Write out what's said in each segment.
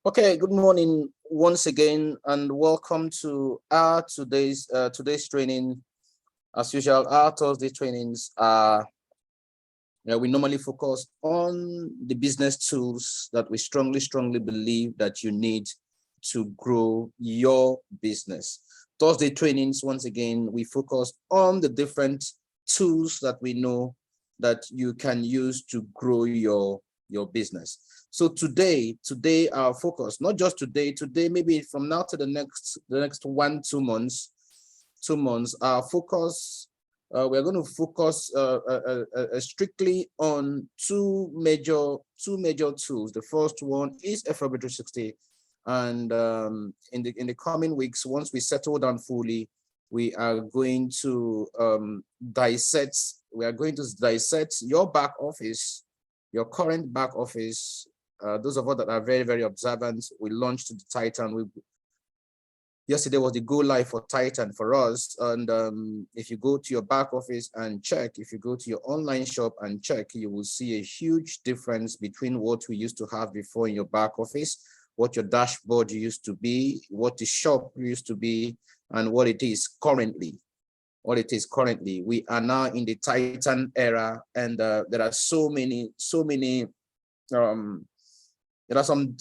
Okay, good morning once again, and welcome to our today's training. As usual, our Thursday trainings are we normally focus on the business tools that we strongly believe that you need to grow your business. Thursday trainings, once again, we focus on the different tools that we know that you can use to grow your business. So today our focus, not just today, maybe from now to the next 2 months, our focus, we're going to focus strictly on two major tools. The first one is FLP360, and in the coming weeks, once we settle down fully, we are going to dissect. We are going to dissect your back office, your current back office. Those of us that are very observant, we launched the Titan. Yesterday was the go live for Titan for us. And if you go to your back office and check, if you go to your online shop and check, you will see a huge difference between what we used to have before in your back office, what your dashboard used to be, what the shop used to be, and what it is currently. We are now in the Titan era, and there are so many there are some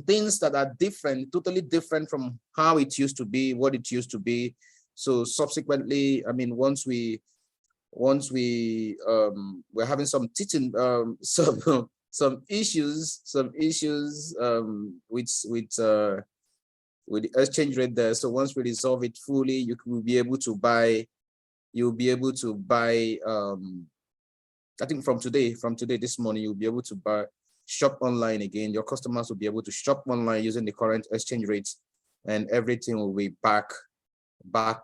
things that are different, totally different from how it used to be, what it used to be. So subsequently, I mean, once we we're having some teaching some issues with the exchange rate there. So once we resolve it fully, you will be able to buy. You'll be able to buy. I think from today, this morning, you'll be able to shop online again. Your customers will be able to shop online using the current exchange rates, and everything will be back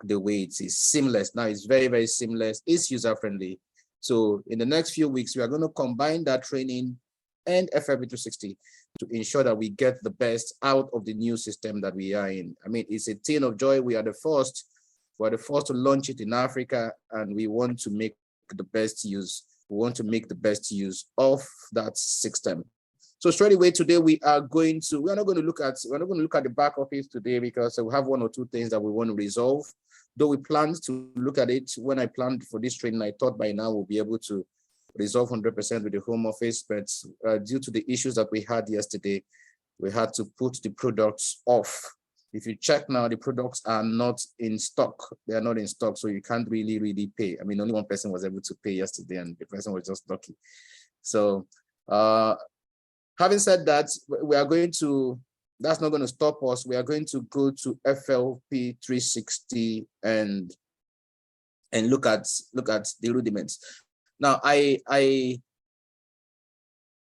the way it is. Seamless. Now it's very seamless. It's user friendly. So in the next few weeks, we are going to combine that training and FLP360 to ensure that we get the best out of the new system that we are in. I mean, it's a thing of joy. We are the first to launch it in Africa, and we want to make the best use. We want to make the best use of that system. So straight away today, we're not going to look at the back office today, because we have one or two things that we want to resolve. Though we planned to look at it when I planned for this training, I thought by now we'll be able to resolve 100% with the home office, but due to the issues that we had yesterday, we had to put the products off. If you check now, the products are not in stock. They are not in stock, so you can't really pay. I mean, only one person was able to pay yesterday, and the person was just lucky. So having said that, we are going to, that's not going to stop us. We are going to go to FLP360 and look at the rudiments. Now,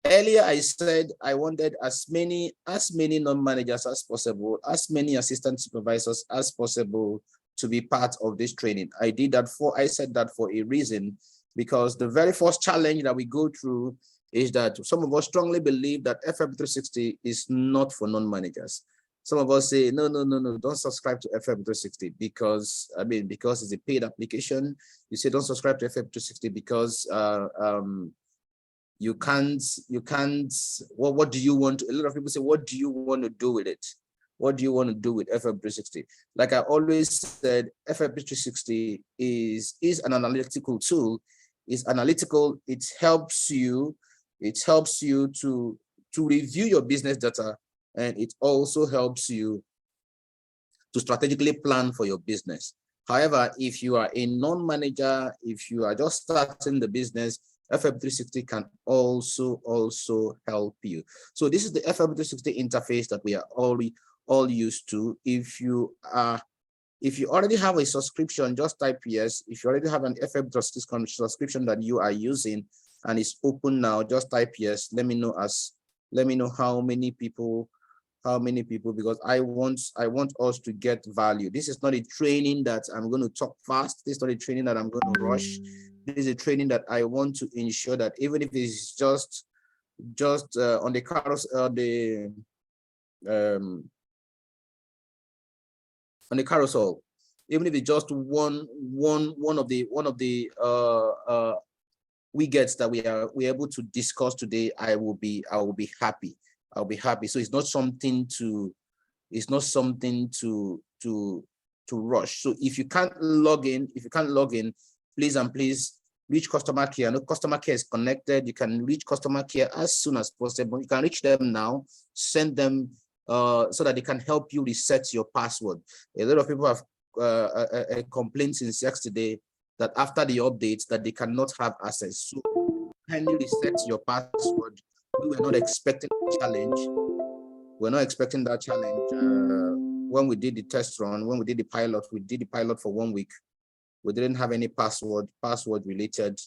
earlier I said I wanted as many non-managers as possible, as many assistant supervisors as possible to be part of this training. I said that for a reason, because the very first challenge that we go through is that some of us strongly believe that FLP360 is not for non-managers. Some of us say, no, don't subscribe to FLP360 because it's a paid application. You say don't subscribe to FLP360 because you can't, what do you want to, a lot of people say, what do you want to do with it? What do you want to do with FLP360? Like I always said, FLP360 is an analytical tool. It's analytical. It helps you to review your business data, and it also helps you to strategically plan for your business. However, if you are a non-manager, if you are just starting the business, FLP360 can also help you. So this is the FLP360 interface that we are all used to. If you already have a subscription, just type yes. If you already have an FLP360 subscription that you are using and it's open now, just type yes. Let me know how many people, because I want us to get value. This is not a training that I'm going to talk fast. This is not a training that I'm going to rush. This is a training that I want to ensure that even if it's just on the carousel, even if it's just one of the widgets that we're able to discuss today, I will be happy. I'll be happy. So it's not something to rush. So if you can't log in, please and please reach customer care. I know customer care is connected. You can reach customer care as soon as possible. You can reach them now, send them so that they can help you reset your password. A lot of people have complaints since yesterday that after the updates that they cannot have access. So kindly reset your password. We were not expecting a challenge. We're not expecting that challenge. When we did the test run, when we did the pilot for 1 week. We didn't have any password related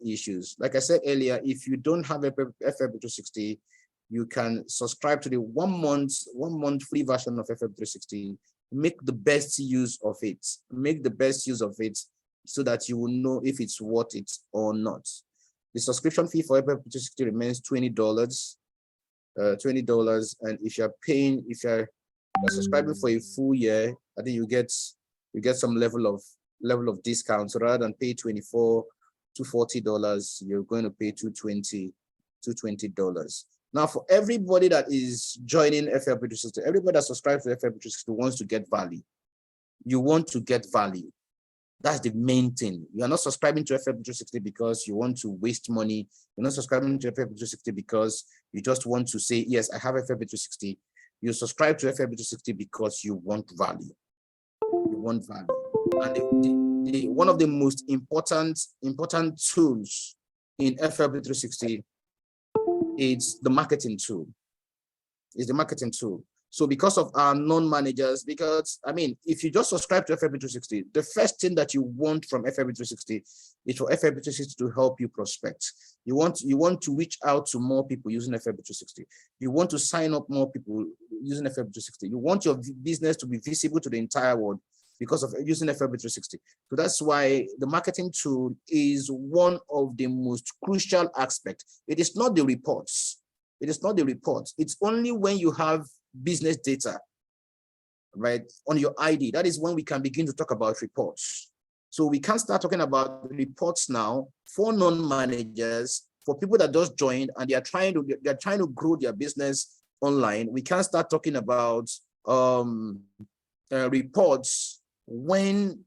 issues. Like I said earlier, if you don't have a FLP360, you can subscribe to the one month free version of FLP360. Make the best use of it. Make the best use of it so that you will know if it's worth it or not. The subscription fee for FLP360 remains $20. $20, and if you're subscribing for a full year, I think you get some level of discount. So rather than pay $24 to $40, you're going to pay $220. Now, for everybody that is joining FLP360, everybody that subscribes to FLP360 wants to get value. You want to get value. That's the main thing. You are not subscribing to FLP360 because you want to waste money. You're not subscribing to FLP360 because you just want to say, yes, I have FLP360. You subscribe to FLP360 because you want value. You want value. And one of the most important tools in FLP360 is the marketing tool. So because of our non-managers, because I mean, if you just subscribe to FLP360, the first thing that you want from FLP360 is for FLP360 to help you prospect. You want to reach out to more people using FLP360. You want to sign up more people using FLP360. You want your business to be visible to the entire world because of using FLP360. So that's why the marketing tool is one of the most crucial aspects. It is not the reports. It's only when you have business data, right, on your ID, that is when we can begin to talk about reports. So we can start talking about reports now for non-managers, for people that just joined and they're trying to grow their business online. We can start talking about reports when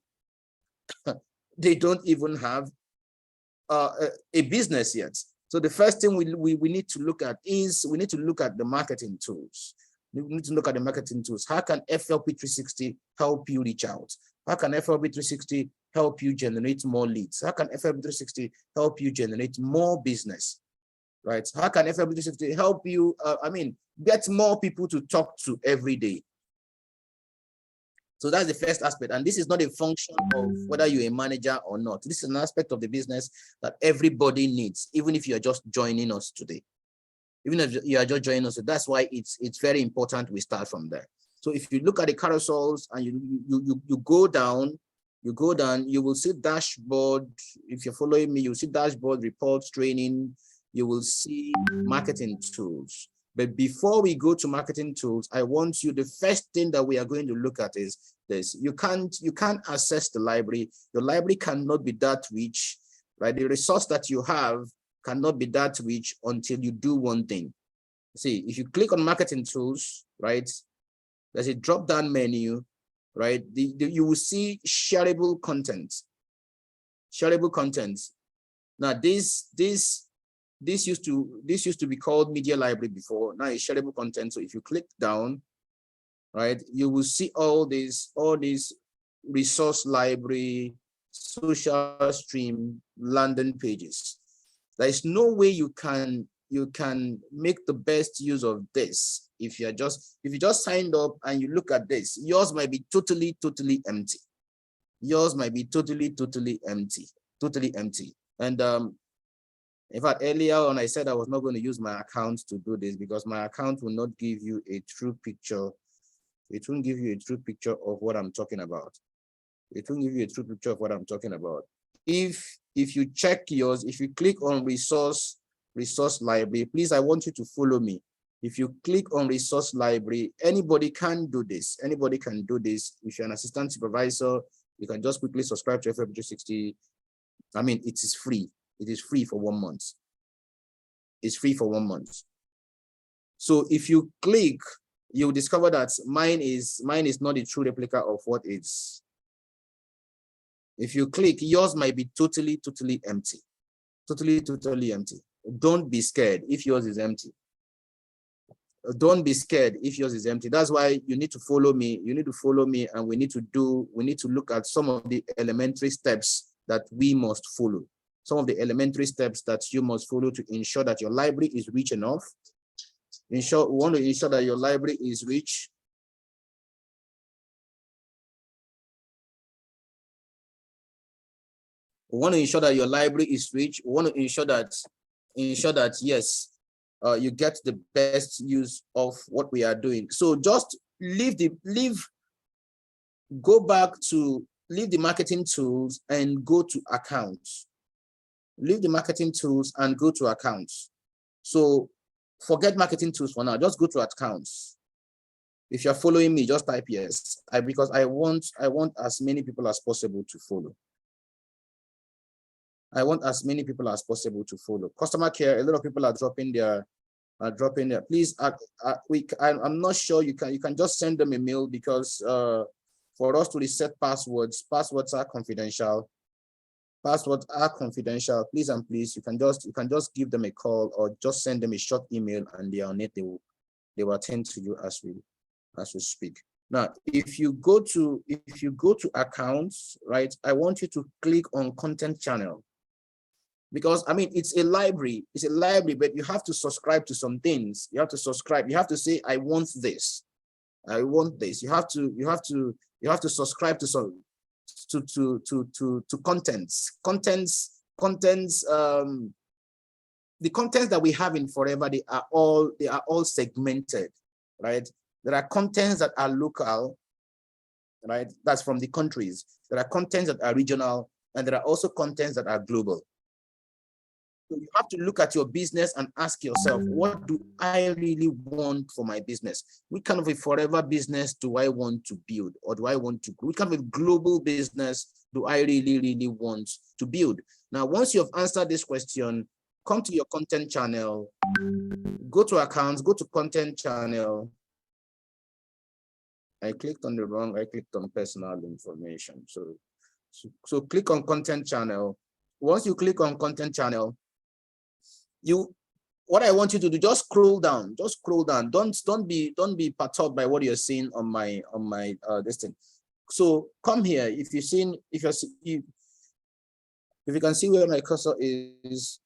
they don't even have a business yet. So the first thing we need to look at is we need to look at the marketing tools. We need to look at the marketing tools. How can FLP360 help you reach out? How can FLP360 help you generate more leads? How can FLP360 help you generate more business? Right? How can FLP360 help you, get more people to talk to every day? So that's the first aspect. And this is not a function of whether you're a manager or not. This is an aspect of the business that everybody needs, even if you're just joining us today. Even if you are just joining us, so that's why it's very important we start from there. So if you look at the carousels and you go down, you will see dashboard. If you're following me, you'll see dashboard, reports, training. You will see marketing tools. But before we go to marketing tools, I want you, the first thing that we are going to look at is this. You can't access the library. Your library cannot be that rich, right? The resource that you have cannot be that rich until you do one thing. See, if you click on marketing tools, right, there's a drop-down menu, right? You will see shareable content. Shareable content. Now, this used to be called media library before. Now it's shareable content. So if you click down, right, you will see all these resource library, social stream, landing pages. There is no way you can make the best use of this if you just signed up and you look at this. Yours might be totally empty. Yours might be totally empty. And in fact, earlier on, I said I was not going to use my account to do this because my account will not give you a true picture. It won't give you a true picture of what I'm talking about. It won't give you a true picture of what I'm talking about. If you check yours, if you click on resource library, please, I want you to follow me. If you click on resource library, anybody can do this. Anybody can do this. If you're an assistant supervisor, you can just quickly subscribe to FLP360. I mean, it is free. It is free for 1 month. It's free for 1 month. So if you click, you'll discover that mine is not a true replica of what is. If you click, yours might be totally empty. Totally empty. Don't be scared if yours is empty. Don't be scared if yours is empty. That's why you need to follow me. You need to follow me, and we need to look at some of the elementary steps that we must follow. Some of the elementary steps that you must follow to ensure that your library is rich enough. We want to ensure that your library is rich. We want to ensure that your library is rich. We want to ensure that yes, you get the best use of what we are doing. So just leave the marketing tools and go to accounts. Leave the marketing tools and go to accounts. So forget marketing tools for now. Just go to accounts. If you're following me, just type yes. Because I want as many people as possible to follow. I want as many people as possible to follow. Customer care, a lot of people are dropping their please, I'm not sure you can just send them a mail, because for us to reset passwords are confidential. Passwords are confidential. Please and please, you can just give them a call or just send them a short email, and they are on it. They will attend to you as we speak. Now, if you go to accounts, right, I want you to click on content channel, because I mean it's a library, but you have to subscribe to some things. You have to subscribe. You have to say, I want this. I want this. You have to subscribe to some contents. The contents that we have in Forever, they are all segmented, right? There are contents that are local, right? That's from the countries. There are contents that are regional, and there are also contents that are global. So you have to look at your business and ask yourself, what do I really want for my business? What kind of a forever business do I want to build, or do I want to grow? What kind of a global business do I really want to build? Now, once you have answered this question, come to your content channel, go to accounts, go to content channel. I clicked on personal information. So click on content channel. Once you click on content channel, what I want you to do, just scroll down. Don't be perturbed by what you're seeing on my this thing. So come here. If you can see where my cursor is,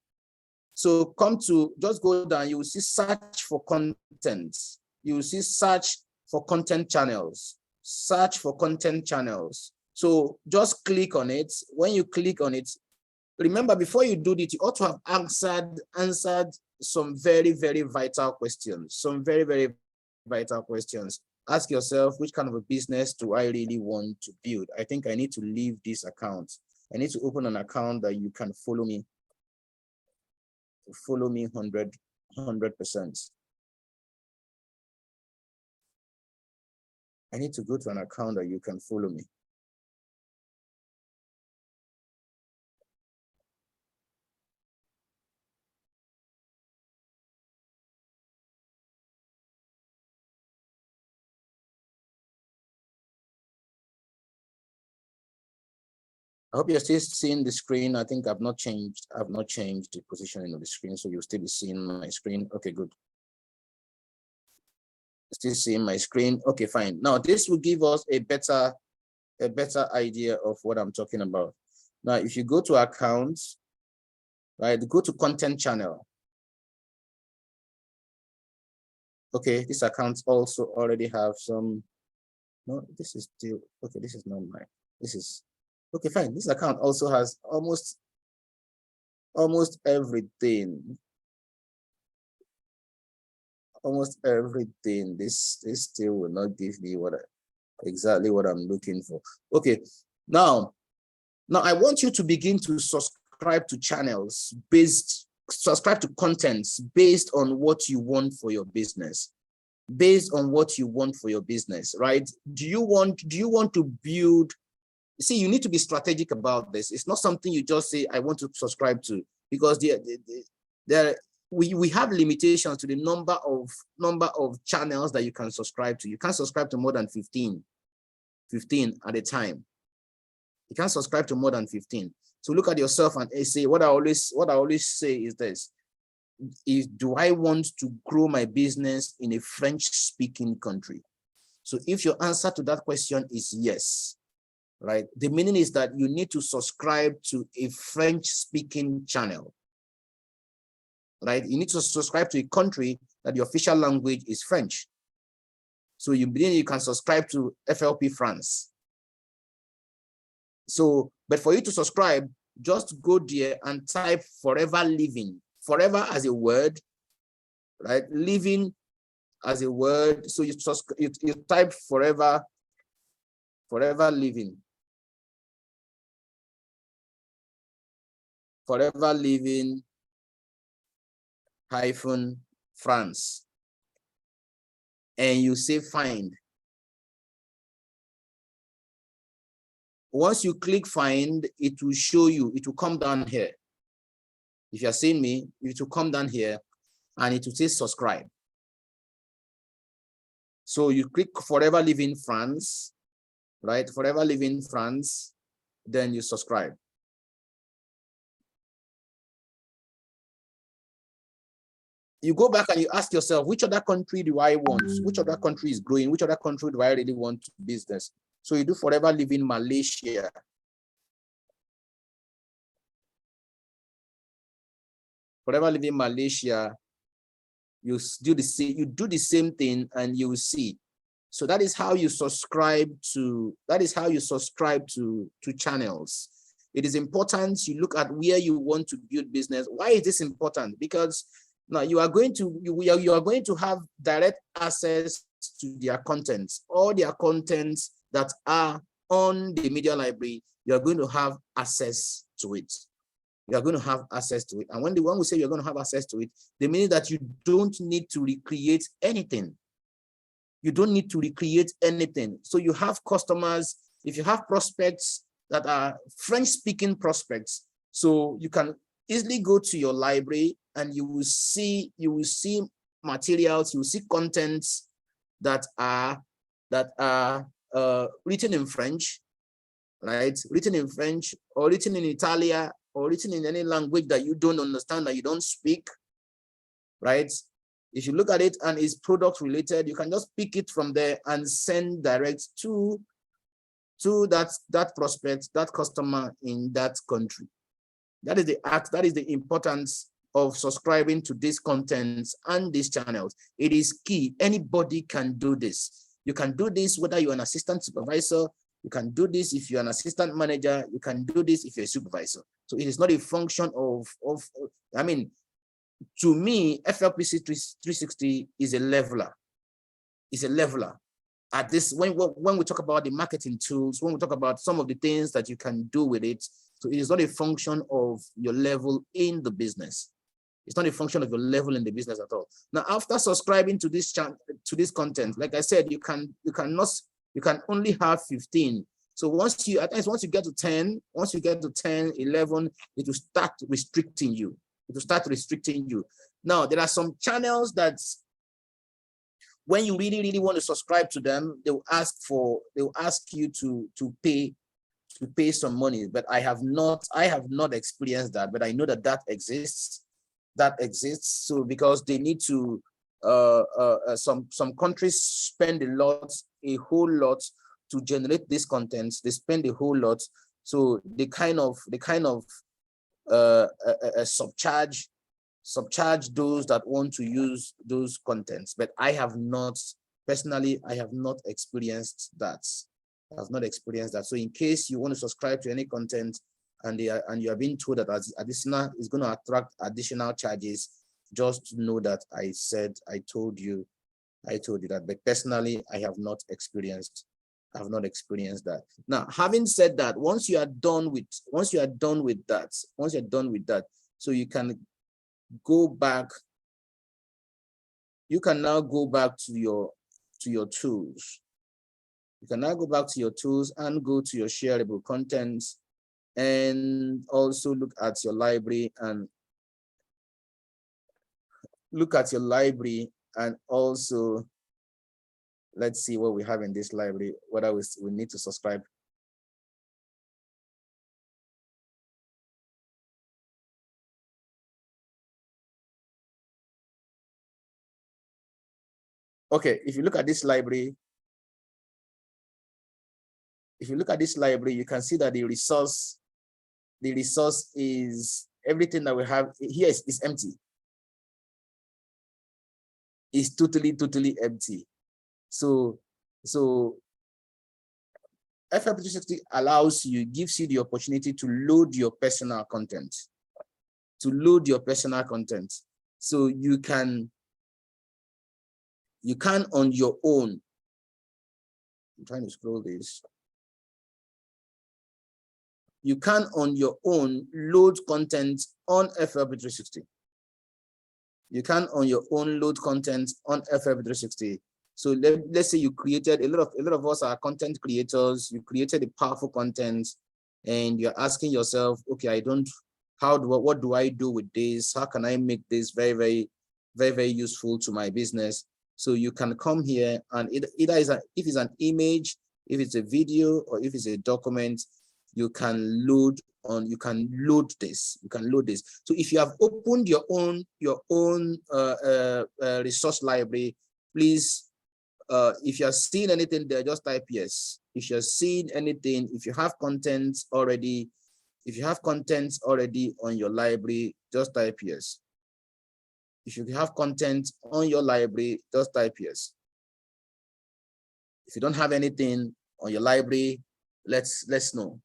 so just go down. You will see search for content. You will see search for content channels. Search for content channels. So just click on it. When you click on it, remember, before you do it, you ought to have answered some very vital questions. Ask yourself, which kind of a business do I really want to build? I think I need to leave this account. I need to open an account that you can follow me. Follow me 100%. I need to go to an account that you can follow me. I hope you're still seeing the screen. I think I've not changed the positioning of the screen, so you'll still be seeing my screen. Okay, good. Still seeing my screen. Okay, fine. Now this will give us a better idea of what I'm talking about. Now, if you go to accounts, right, go to content channel. Okay, these accounts also already have some. No, this is still okay. This is not mine. This is okay. Fine. This account also has almost everything. Almost everything. This still will not give me exactly what I'm looking for. Okay, now I want you to begin to subscribe to channels subscribe to contents based on what you want for your business. Based on what you want for your business, right? Do you want to build? See, you need to be strategic about this. It's not something you just say, I want to subscribe to, because we have limitations to the number of channels that you can subscribe to. You can't subscribe to more than 15 at a time. You can't subscribe to more than 15. So look at yourself and say, what I always say is this: do I want to grow my business in a French-speaking country? So if your answer to that question is yes, right, the meaning is that you need to subscribe to a French-speaking channel, right? You need to subscribe to a country that the official language is French. So you can subscribe to FLP France. So, but for you to subscribe, just go there and type "forever living." Forever as a word, right? Living as a word. So you type forever living. Forever living hyphen France. And you say find. Once you click find, it will show you, it will come down here. If you're seeing me, it will come down here and it will say subscribe. So you click Forever Living France, right? Forever Living France, then you subscribe. You go back and you ask yourself, which other country do I want? Which other country is growing? Which other country do I really want to business? So you do Forever Living Malaysia. Forever Living Malaysia, you do the same thing and you will see. So that is how you subscribe to channels. It is important you look at where you want to build business. Why is this important? Because now you are going to have direct access to their contents. All their contents that are on the media library, you are going to have access to it. You are going to have access to it. And when we say you're going to have access to it, they mean that you don't need to recreate anything. You don't need to recreate anything. So you have customers, if you have prospects that are French-speaking prospects, so you can easily go to your library and you will see materials, you will see contents that are written in French, right? Written in French or written in Italian or written in any language that you don't understand, that you don't speak, right? If you look at it and it's product related, you can just pick it from there and send direct to that prospect, that customer in that country. That is the importance of subscribing to these contents and these channels. It is key. Anybody can do this. You can do this whether you're an assistant supervisor. You can do this if you're an assistant manager. You can do this if you're a supervisor. So it is not a function of I mean, to me, FLP360 is a leveler. It's a leveler. At this, when we talk about the marketing tools, when we talk about some of the things that you can do with it, so it is not a function of your level in the business. It's not a function of your level in the business at all. Now, after subscribing to this content, like I said, you can only have 15. So once you get to 10, 11, it will start restricting you. It will start restricting you. Now, there are some channels that when you really, really want to subscribe to them, they will ask you to pay some money. But I have not experienced that, but I know that exists. That exists. So because they need to some countries spend a whole lot to generate these contents. They spend a whole lot. So they kind of subcharge those that want to use those contents. But I have not experienced that. I have not experienced that. So in case you want to subscribe to any content and you are being told that additional is going to attract additional charges, just know that I told you that. But personally, I have not experienced that. Now, having said that, once you are done with that, so you can go back. You can now go back to your tools. You can now go back to your tools and go to your shareable contents and also look at your library and look at your library and also let's see what we have in this library, whether we need to subscribe. Okay, if you look at this library, you can see that the resource is everything that we have here is empty. It's totally empty. So FLP360 allows you, gives you the opportunity to load your personal content. So you can on your own. I'm trying to scroll this. You can on your own load content on FLP360. You can on your own load content on FLP360. So let's say you created a lot of us are content creators. You created a powerful content, and you're asking yourself, okay, what do I do with this? How can I make this very useful to my business? So you can come here and if it's an image, if it's a video, or if it's a document, you can load this. So if you have opened your own resource library, please, if you're seeing anything there, just type yes. If you're seeing anything, if you have content already on your library, just type yes. If you have content on your library, just type yes. If you don't have anything on your library, let's know.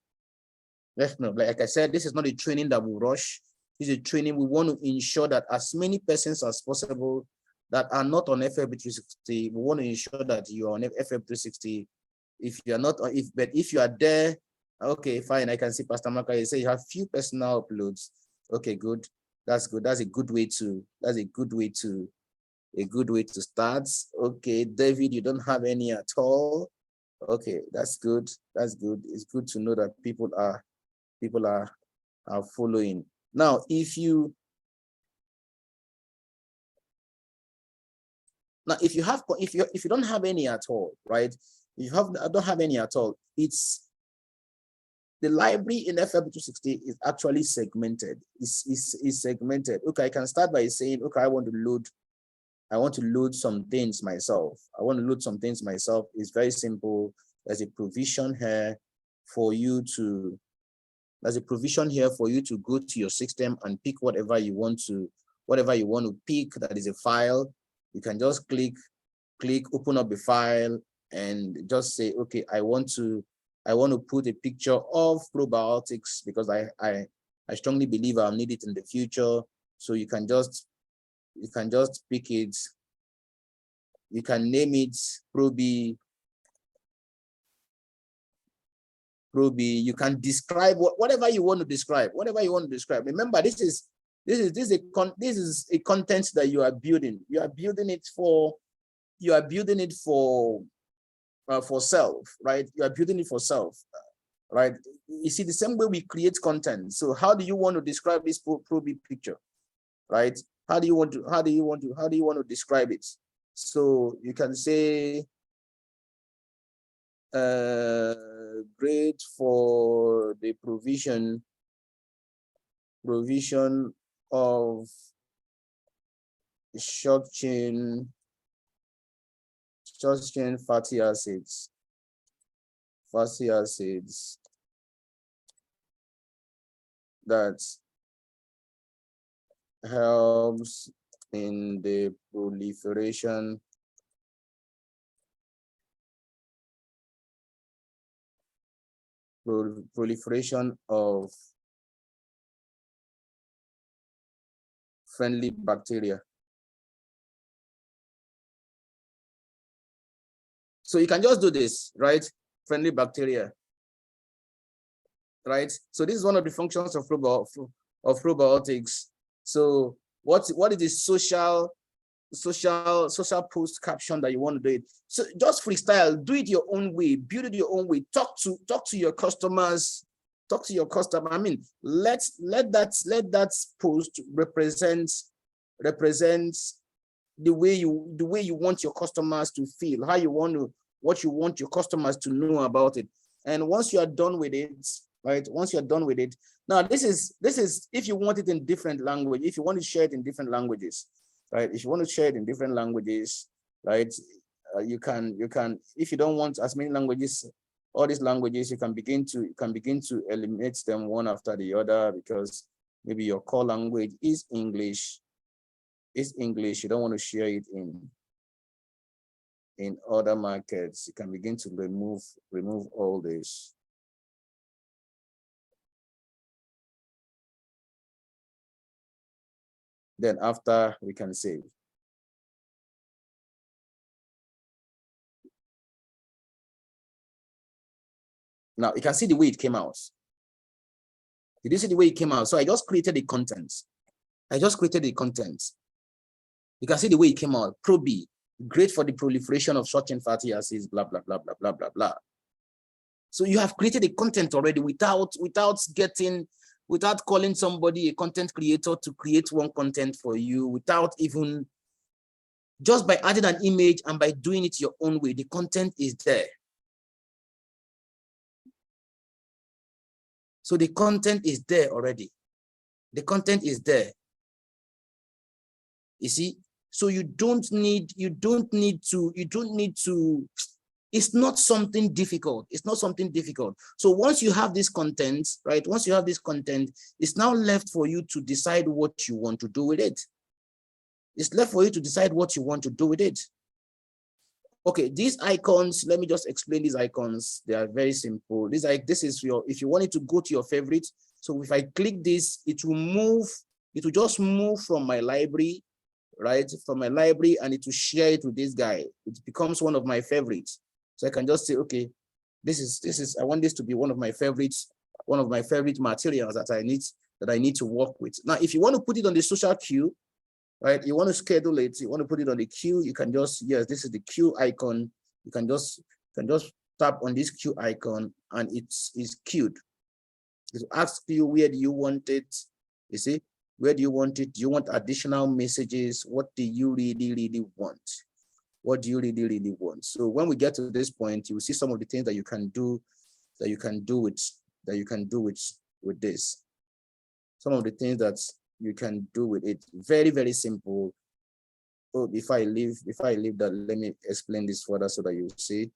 Like I said, this is not a training that we rush. This is a training we want to ensure that as many persons as possible that are not on FLP360, we want to ensure that you are on FLP360. If you are not, but if you are there, okay, fine. I can see Pastor Maka, you say you have few personal uploads. Okay, good. That's good. That's a good way to start. Okay, David, you don't have any at all. Okay, that's good. It's good to know that people are following. Now, if you don't have any at all, right? If you don't have any at all, it's the library in FLP360 is actually segmented. Is segmented. Okay, I can start by saying, okay, I want to load some things myself. It's very simple. There's a provision here for you to go to your system and pick whatever you want to pick. That is a file. You can just click, open up the file, and just say, okay, I want to put a picture of probiotics because I strongly believe I'll need it in the future. So you can just pick it. You can name it Probi. You can describe whatever you want to describe. Remember, this is a content that you are building. You are building it for self, right? You are building it for self, right? You see, the same way we create content. So how do you want to describe this Probi picture, right? How do you want to describe it? So you can say, great for the provision of short chain fatty acids that helps in the proliferation of friendly bacteria. So you can just do this, right? Friendly bacteria, right? So this is one of the functions of probiotics. So what is the social post caption that you want to do it? So just freestyle, do it your own way, build it your own way. Talk to your customers. I mean, let that post represent the way you want your customers to feel, what you want your customers to know about it. And once you are done with it, right? Once you're done with it, now this is if you want it in different language, if you want to share it in different languages, right? If you want to share it in different languages, right? You can, if you don't want as many languages, all these languages, you can begin to eliminate them one after the other, because maybe your core language is English. You don't want to share it in other markets. You can begin to remove all this. Then after, we can save. Now you can see the way it came out. Did you see the way it came out? So I just created the content. You can see the way it came out. Pro B, great for the proliferation of short chain fatty acids, blah, blah, blah, blah, blah, blah, blah. So you have created the content already without calling somebody a content creator to create one content for you, without even, just by adding an image and by doing it your own way, the content is there. So the content is there already. The content is there. You see? So you don't need to, it's not something difficult. It's not something difficult. So once you have this content, right? Once you have this content, it's now left for you to decide what you want to do with it. It's left for you to decide what you want to do with it. Okay, these icons, let me just explain these icons. They are very simple. This is your, if you wanted to go to your favorite. So if I click this, it will just move from my library, right? From my library, and it will share it with this guy. It becomes one of my favorites. So I can just say, okay, this is, I want this to be one of my favorites, one of my favorite materials that I need to work with. Now, if you want to put it on the social queue, right? You want to schedule it, you want to put it on the queue, you can just, yes, this is the queue icon. You can just tap on this queue icon and it's queued. It asks you, where do you want it? You see, where do you want it? Do you want additional messages? What do you really, really want? What do you really, really want? So when we get to this point, you will see some of the things that you can do, with this. Some of the things that you can do with it. Very, very simple. Oh, before I leave that, let me explain this further so that you see.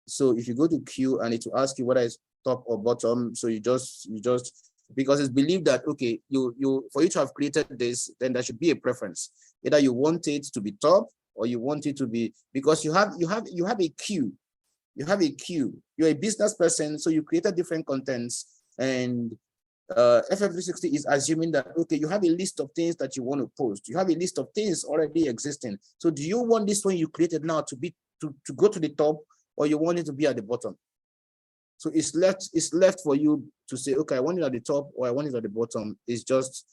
So if you go to queue and it will ask you whether it's top or bottom, so you just because it's believed that, okay, for you to have created this, then there should be a preference. Either you want it to be top or you want it to be, because you have a queue. You have a queue. You're a business person, so you created different contents, and FLP360 is assuming that, okay, you have a list of things that you want to post. You have a list of things already existing. So do you want this one you created now to go to the top, or you want it to be at the bottom? So it's left for you to say, okay, I want it at the top or I want it at the bottom. It's just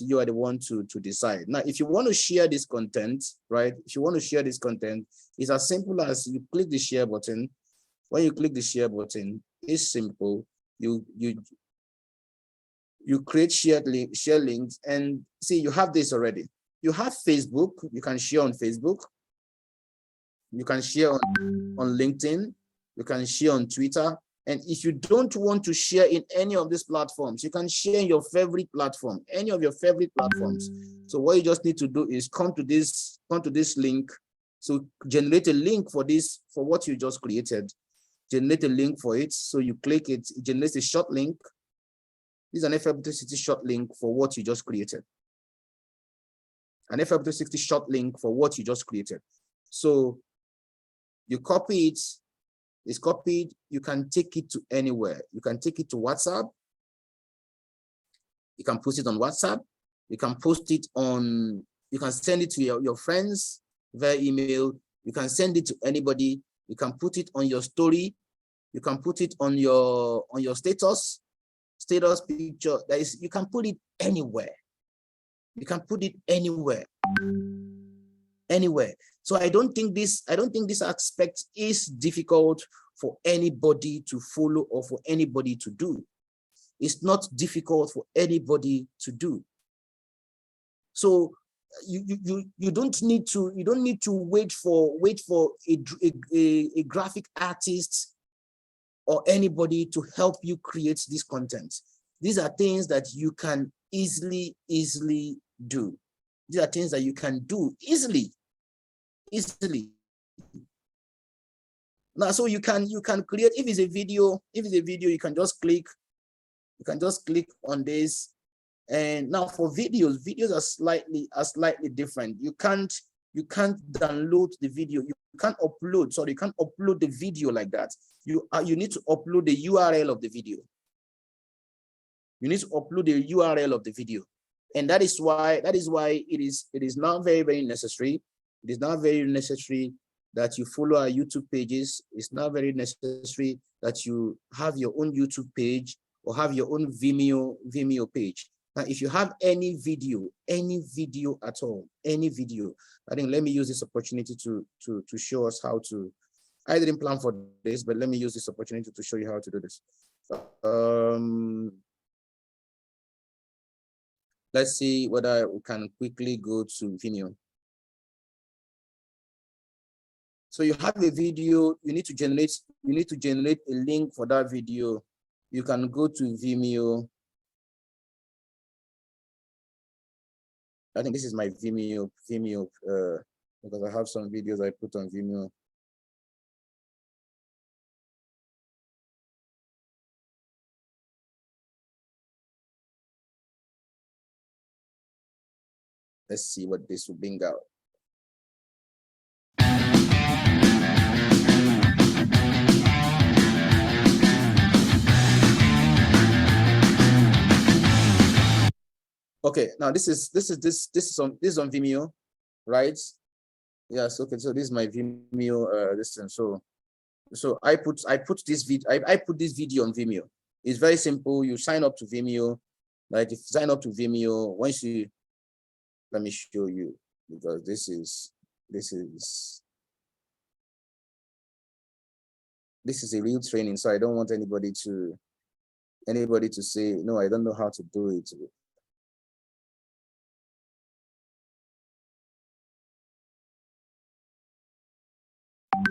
you are the one to decide. Now, if you want to share this content, right? If you want to share this content, it's as simple as you click the share button. When you click the share button, it's simple. You create share links, and see, you have this already. You have Facebook. You can share on Facebook. You can share on LinkedIn. You can share on Twitter. And if you don't want to share in any of these platforms, you can share in your favorite platform, any of your favorite platforms. So what you just need to do is come to this link. So generate a link for this, for what you just created. Generate a link for it. So you click it, it generates a short link. This is an FLP360 short link for what you just created. An FLP360 short link for what you just created. So you copy it. It's copied. You can take it to anywhere. You can take it to WhatsApp. You can post it on WhatsApp. You can post it on, you can send it to your friends via email. You can send it to anybody. You can put it on your story. You can put it on your status picture. That is, you can put it anywhere. You can put it anywhere. Anywhere. So I don't think this aspect is difficult for anybody to follow or for anybody to do. It's not difficult for anybody to do. So you don't need to wait for a graphic artist or anybody to help you create this content. These are things that you can easily do. These are things that you can do easily. Now, so you can create, if it's a video, you can just click on this. And now for videos are slightly different. You can't download the video. You can't upload the video like that. You need to upload the URL of the video. You need to upload the URL of the video. And that is why it is now very necessary. It is now very necessary that you follow our YouTube pages. It's now very necessary that you have your own YouTube page or have your own Vimeo page. Now, if you have any video at all, any video, I think let me use this opportunity to show us how to. I didn't plan for this, but let me use this opportunity to show you how to do this. Let's see whether we can quickly go to Vimeo. So you have a video, you need to generate a link for that video. You can go to Vimeo. I think this is my Vimeo, because I have some videos I put on Vimeo. Let's see what this will bring out. Okay, now this is on Vimeo, right? Yes. Okay. So this is my Vimeo distance. So I put this video on Vimeo. It's very simple. You sign up to Vimeo, right? If you sign up to Vimeo, once you, let me show you, because this is a real training. So I don't want anybody to say, no, I don't know how to do it.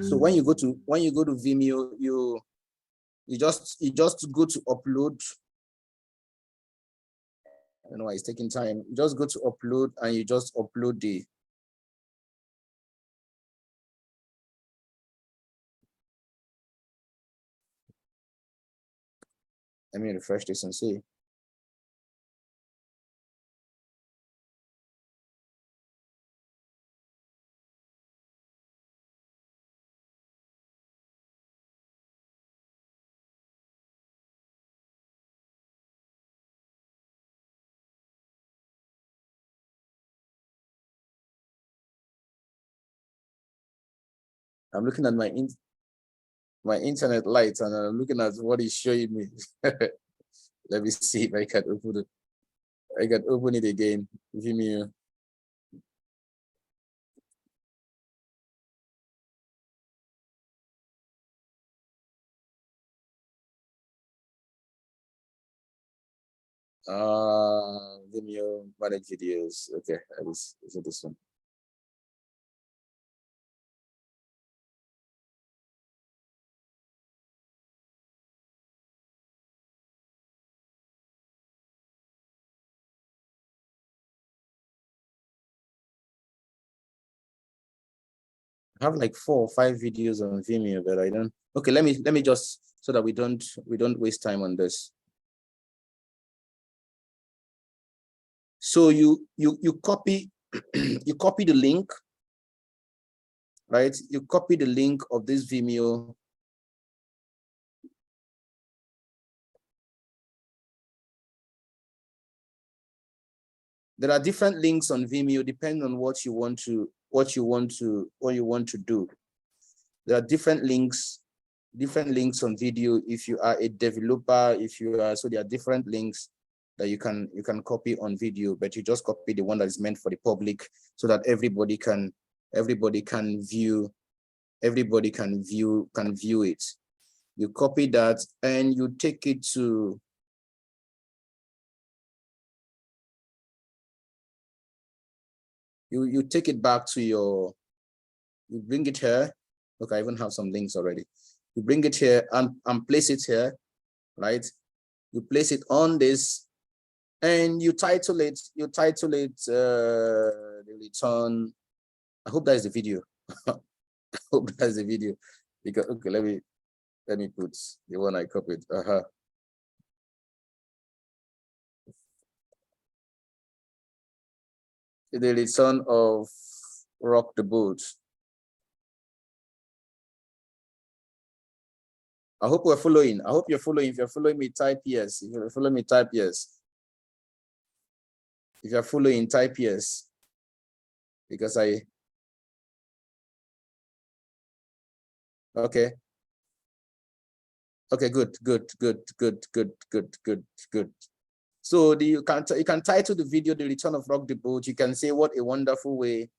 So when you go to Vimeo, you just go to upload. I don't know why it's taking time. You just go to upload and you just upload the. Let me refresh this and see. I'm looking at my internet lights and I'm looking at what it's showing me. Let me see if I can open it. I can open it again. Vimeo. Vimeo manage videos. Okay, is it this one? I have like 4 or 5 videos on Vimeo, but I don't. Okay, let me just, so that we don't waste time on this. So you copy you copy the link, right? You copy the link of this Vimeo. There are different links on Vimeo depending on what you want to do. There are different links on video. If you are a developer, so there are different links that you can copy on video, but you just copy the one that is meant for the public so that everybody can view it. You copy that and you take it to you take it back to your, you bring it here. Look, I even have some links already. You bring it here and place it here, right? You place it on this, and you title it the return. I hope that is the video. I hope that's the video. Because okay, let me put the one I copied. The return of rock the boat. I hope we're following. I hope you're following. If you're following me, type yes. If you're following me, type yes. If you're following, type yes. Because okay. Okay, good. So you can title the video "The Return of Rock the Boat." You can say, "What a wonderful way."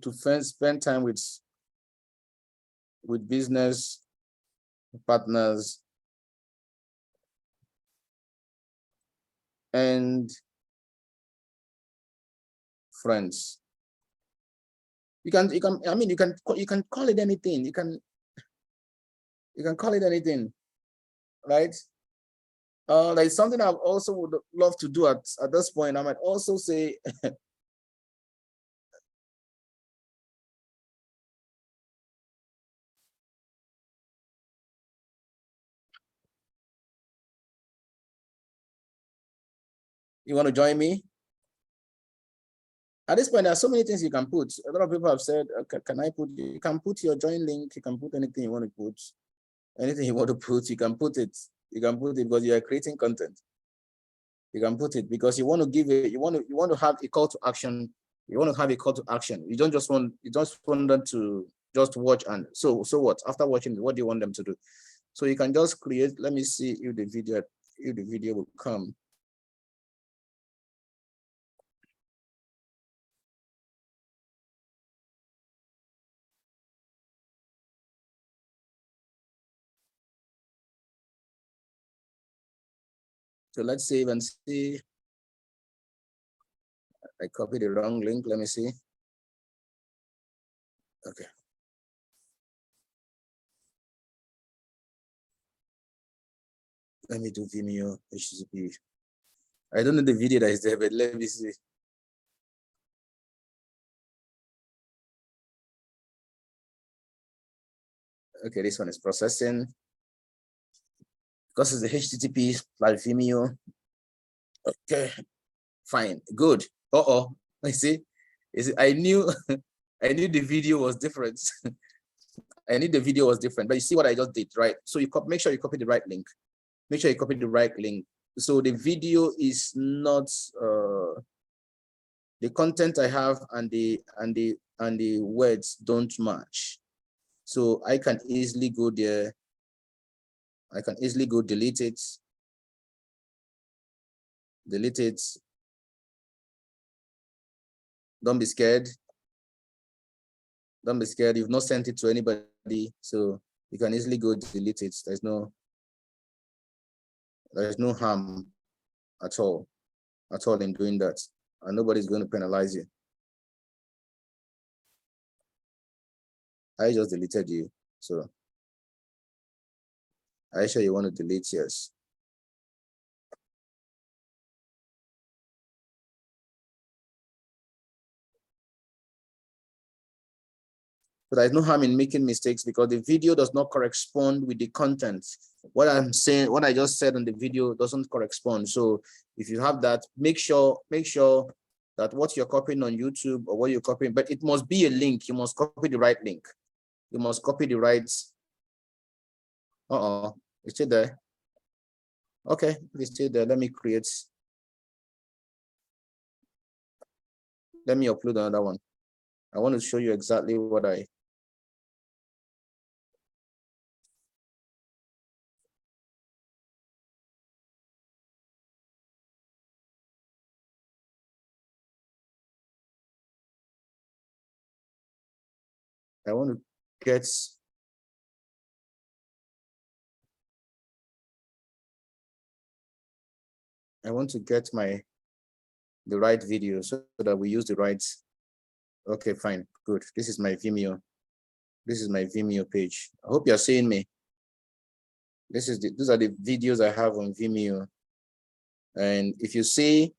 To spend time with business partners and friends. You can call it anything. You can call it anything, right? Like something I also would love to do at this point. I might also say you want to join me? At this point, there are so many things you can put. A lot of people have said, okay, can I put, you can put your join link, you can put anything you want to put. Anything you want to put, you can put it. You can put it because you are creating content. You can put it because you want to give it, you want to have a call to action. You want to have a call to action. You just want them to just watch, and so what? After watching, what do you want them to do? So you can just create, let me see if the video will come. So let's save and see. I copied the wrong link. Let me see. Okay. Let me do Vimeo HTTP. I don't know the video that is there, but let me see. Okay, this one is processing. Because it's the HTTP like Vimeo. Okay, fine, good. I see. I knew I knew the video was different. I knew the video was different, but you see what I just did, right? So you make sure you copy the right link. Make sure you copy the right link. So the video is not the content I have and the words don't match. So I can easily go there. I can easily go delete it. Delete it. Don't be scared. Don't be scared. You've not sent it to anybody, so you can easily go delete it. There's no harm at all in doing that, and nobody's going to penalize you. I just deleted you, so are you sure you want to delete? Yes. But there's no harm in making mistakes because the video does not correspond with the content. What I'm saying, what I just said on the video doesn't correspond. So if you have that, make sure that what you're copying on YouTube or what you're copying, but it must be a link. You must copy the right link. You must copy the right. It's still there. Okay, it's still there. Let me create. Let me upload another one. I want to show you exactly what I. I want to get the right video so that we use the right. Okay, fine, good. This is my Vimeo. This is my Vimeo page. I hope you're seeing me. These are the videos I have on Vimeo. And if you see,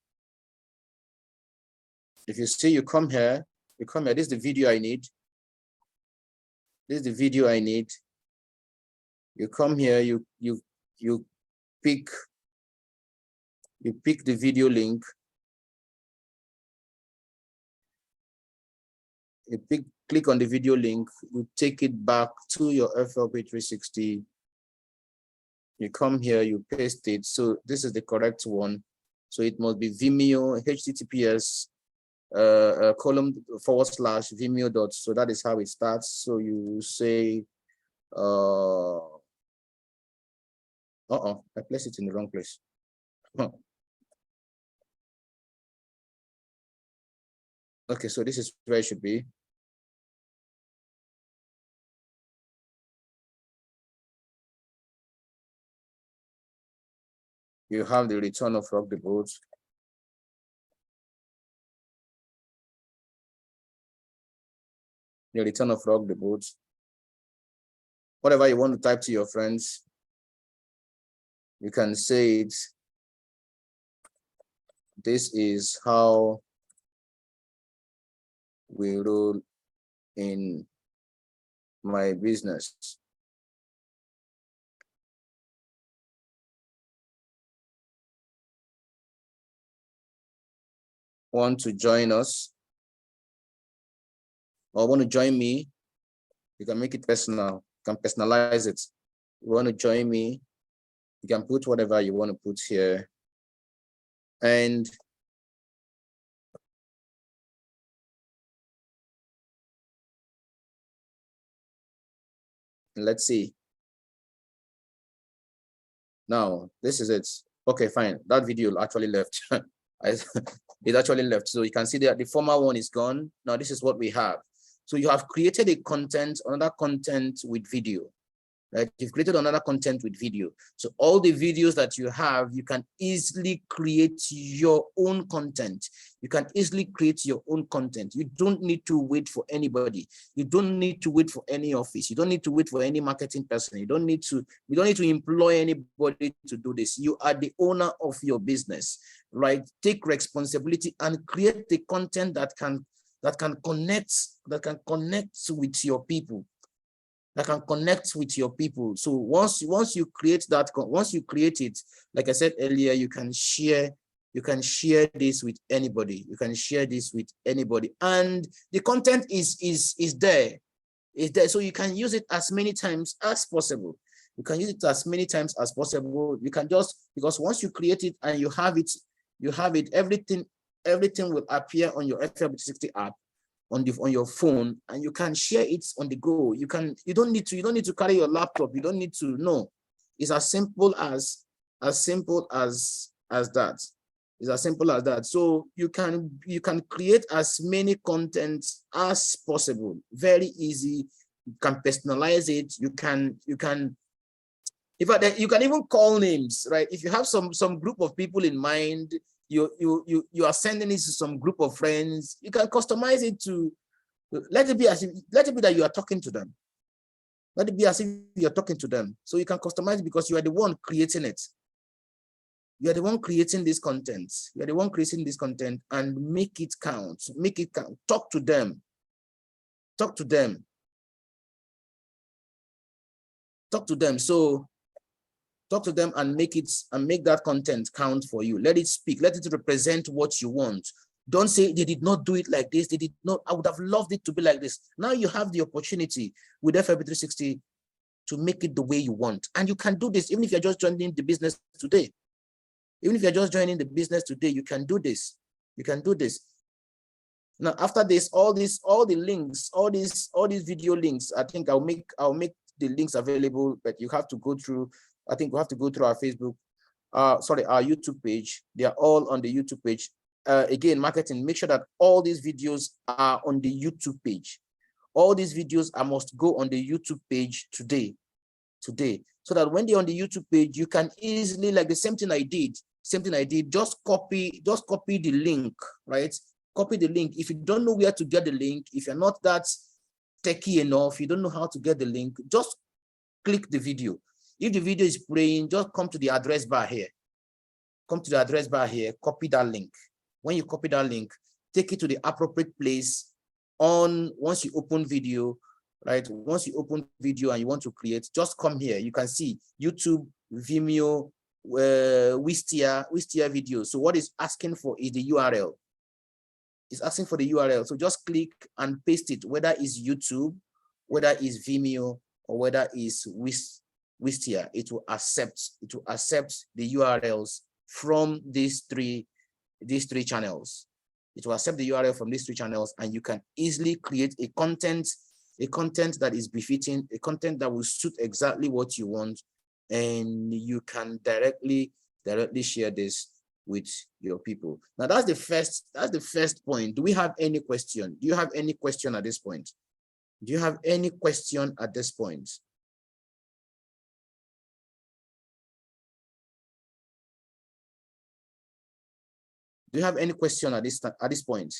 you come here, this is the video I need. This is the video I need. You come here, you pick the video link. You click on the video link, you take it back to your FLP360. You come here, you paste it. So this is the correct one. So it must be Vimeo, HTTPS, /Vimeo dot. So that is how it starts. So you say, I placed it in the wrong place. Okay, so this is where it should be. You have the return of rock the boat. The return of rock the boat. Whatever you want to type to your friends, you can say it. This is how we roll in my business. Want to join us or want to join me? You can make it personal. You can personalize it. You want to join me? You can put whatever you want to put here. And let's see. Now, this is it. Okay, fine. That video actually left. It actually left. So you can see that the former one is gone. Now this is what we have. So you have created another content with video. Right? You've created another content with video. So all the videos that you have, you can easily create your own content. You can easily create your own content. You don't need to wait for anybody. You don't need to wait for any office. You don't need to wait for any marketing person. You don't need to employ anybody to do this. You are the owner of your business, right? Take responsibility and create the content that can connect with your people. So once you create that, once you create it, like I said earlier, you can share this with anybody. You can share this with anybody, and the content is there. It's there, so you can use it as many times as possible. You can use it as many times as possible. You can because once you create it and you have it, everything will appear on your FLP360 app on your phone, and you can share it on the go. You don't need to carry your laptop. You don't need to know. It's as simple as that. It's as simple as that. So you can create as many contents as possible. Very easy. You can personalize it. You can even call names, right? If you have some group of people in mind, you are sending it to some group of friends, you can customize it to let it be that you are talking to them. Let it be as if you're talking to them. So you can customize it because you are the one creating it. You are the one creating this content. You are the one creating this content, and make it count. Make it count. Talk to them. Talk to them. Talk to them. So talk to them and make that content count for you. Let it speak. Let it represent what you want. Don't say they did not do it like this. They did not. I would have loved it to be like this. Now you have the opportunity with FLP360 to make it the way you want. And you can do this even if you're just joining the business today. Even if you're just joining the business today, you can do this. You can do this. Now, after this, all the links, all these video links, I think I'll make the links available, but you have to go through. I think we have to go through our Facebook, our YouTube page. They are all on the YouTube page. Again, marketing, make sure that all these videos are on the YouTube page. All these videos I must go on the YouTube page today, so that when they're on the YouTube page, you can easily, like the same thing I did, just copy the link, right? Copy the link. If you don't know where to get the link, if you're not that techie enough, you don't know how to get the link, just click the video. If the video is playing, just come to the address bar here. Copy that link. When you copy that link, take it to the appropriate place once you open video, right? Once you open video and you want to create, just come here. You can see YouTube, Vimeo, Wistia video. So what it's asking for is the URL. It's asking for the URL. So just click and paste it, whether it's YouTube, whether it's Vimeo, or whether it's Wistia. It will accept the URLs from these three channels. It will accept the URL from these three channels, and you can easily create a content that is befitting, a content that will suit exactly what you want, and you can directly share this with your people. Now that's the first point. Do we have any question? Do you have any question at this point? Do you have any question at this point? Do you have any question at this point?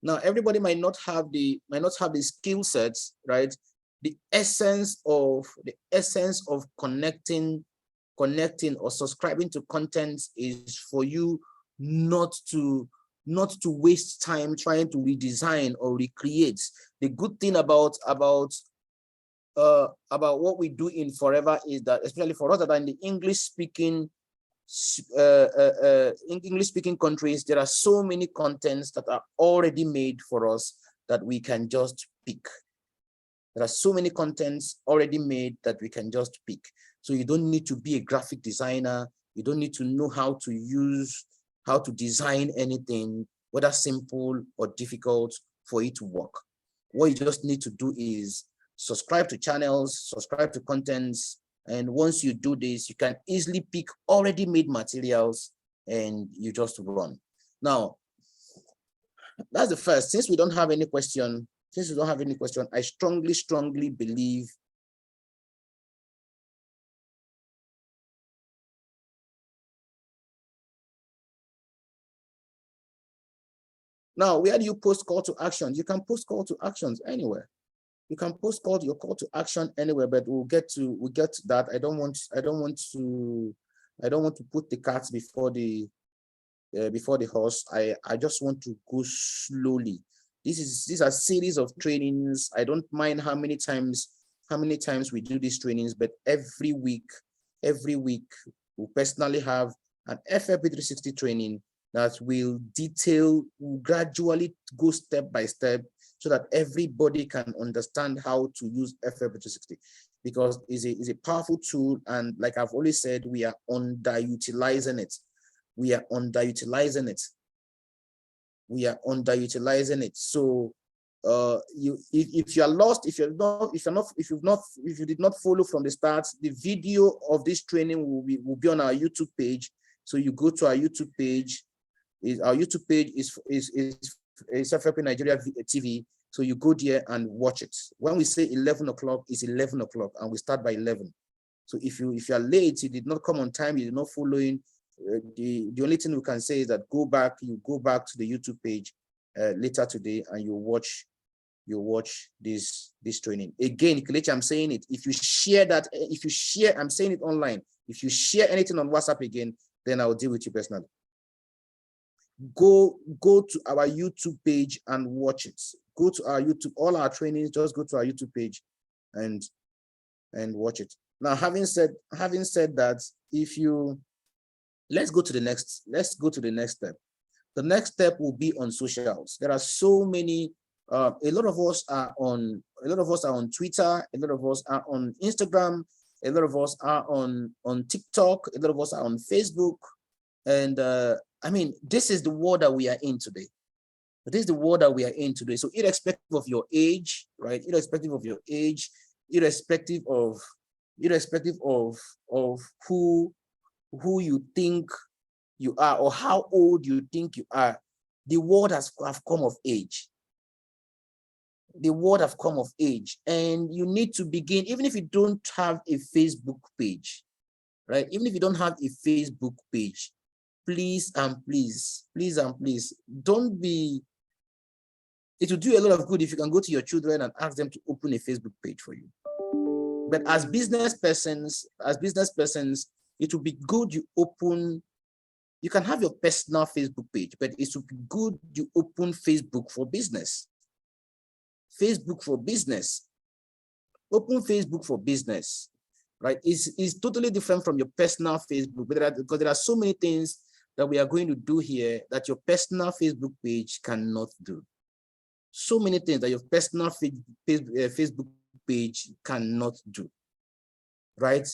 Now, everybody might not have the skill sets, right? The essence of connecting or subscribing to content is for you not to waste time trying to redesign or recreate. The good thing about what we do in Forever is that, especially for us that are in the English speaking countries, there are so many contents that are already made for us that we can just pick. There are so many contents already made that we can just pick. So you don't need to be a graphic designer. You don't need to know how to design anything, whether simple or difficult, for it to work. What you just need to do is subscribe to channels, subscribe to contents. And once you do this, you can easily pick already made materials and you just run. Now, that's the first. Since we don't have any question, I strongly believe now, where do you post call to actions? You can post call to actions anywhere. You can post your call to action anywhere, but we'll get to that. I don't want to put the cart before the horse. I just want to go slowly. These are series of trainings. I don't mind how many times we do these trainings, but every week we personally have an FLP360 training that will gradually go step by step, so that everybody can understand how to use FLP360, because it's a powerful tool. And like I've always said, we are underutilizing it. So if you are lost, if you did not follow from the start, the video of this training will be on our YouTube page. So you go to our YouTube page. Our YouTube page is FLP Nigeria TV. So you go there and watch it. When we say 11 o'clock, it's 11 o'clock, and we start by 11. So if you are late, you did not come on time, you did not follow in, the only thing we can say is that you go back to the YouTube page later today, and you watch this training again. Kelechi, I'm saying it. If you share, I'm saying it online. If you share anything on WhatsApp again, then I will deal with you personally. Go to our YouTube page and watch it. Go to our YouTube, all our trainings, just go to our YouTube page and watch it. Now, having said that, let's go to the next step. The next step will be on socials. There are so many, a lot of us are on Twitter, a lot of us are on Instagram, a lot of us are on TikTok, a lot of us are on Facebook. And I mean, this is the world that we are in today. But this is the world that we are in today. So irrespective of your age, right? Irrespective of your age, irrespective of who you think you are or how old you think you are, the world have come of age. The world have come of age, and you need to begin, even if you don't have a Facebook page, right? Even if you don't have a Facebook page, please and please, don't be, it will do a lot of good if you can go to your children and ask them to open a Facebook page for you. But as business persons, it will be good you can have your personal Facebook page, but it would be good you open Facebook for business. Facebook for business. Open Facebook for business, right? It's totally different from your personal Facebook, because there are so many things that we are going to do here that your personal Facebook page cannot do. So many things that your personal Facebook page cannot do, right?